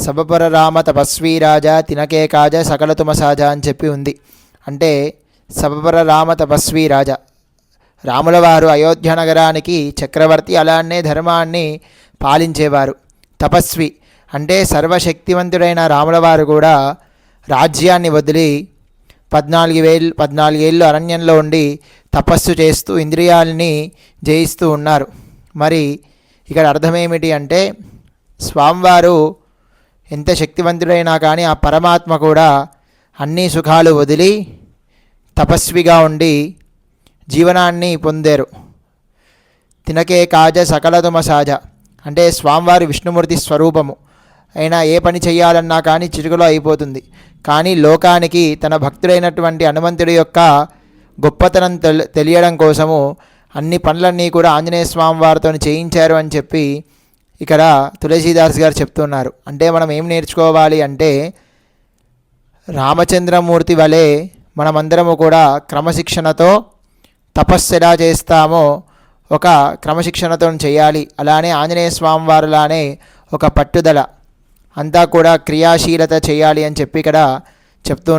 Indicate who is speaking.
Speaker 1: సబపర రామ తపస్వీ రాజా తినకే కాజ సకలతుమ సాజ అని చెప్పి ఉంది. అంటే సబపర రామ తపస్వీ రాజా, రాముల వారు అయోధ్య నగరానికి చక్రవర్తి, అలానే ధర్మాన్ని పాలించేవారు. తపస్వి అంటే సర్వశక్తివంతుడైన రాముల వారు కూడా రాజ్యాన్ని వదిలి 14 ఏళ్ళు అరణ్యంలో ఉండి తపస్సు చేస్తూ ఇంద్రియాలని జయిస్తూ ఉన్నారు. మరి ఇక్కడ అర్థమేమిటి అంటే స్వామివారు ఎంత శక్తివంతుడైనా కానీ ఆ పరమాత్మ కూడా అన్ని సుఖాలు వదిలి తపస్విగా ఉండి జీవనాన్ని పొందారు. తినకే కాజ సకలతుమ సాజ అంటే స్వామివారి విష్ణుమూర్తి స్వరూపము అయినా ఏ పని చేయాలన్నా కానీ చిటికలో అయిపోతుంది. కానీ లోకానికి తన భక్తుడైనటువంటి హనుమంతుడి యొక్క గొప్పతనం తెలియడం కోసము అన్ని పనులన్నీ కూడా ఆంజనేయ స్వామి వారితో చేయించారు అని చెప్పి ఇక్కడ తులసీదాస్ గారు చెప్తున్నారు. అంటే మనం ఏం నేర్చుకోవాలి అంటే రామచంద్రమూర్తి వలె మనమందరము కూడా క్రమశిక్షణతో తపస్సు ఎలా చేస్తామో ఒక క్రమశిక్షణతో చేయాలి. అలానే ఆంజనేయ స్వామి వారిలానే ఒక పట్టుదల అంతా కూడా క్రియాశీలత చేయాలి అని చెప్పి ఇక్కడ చెప్తూ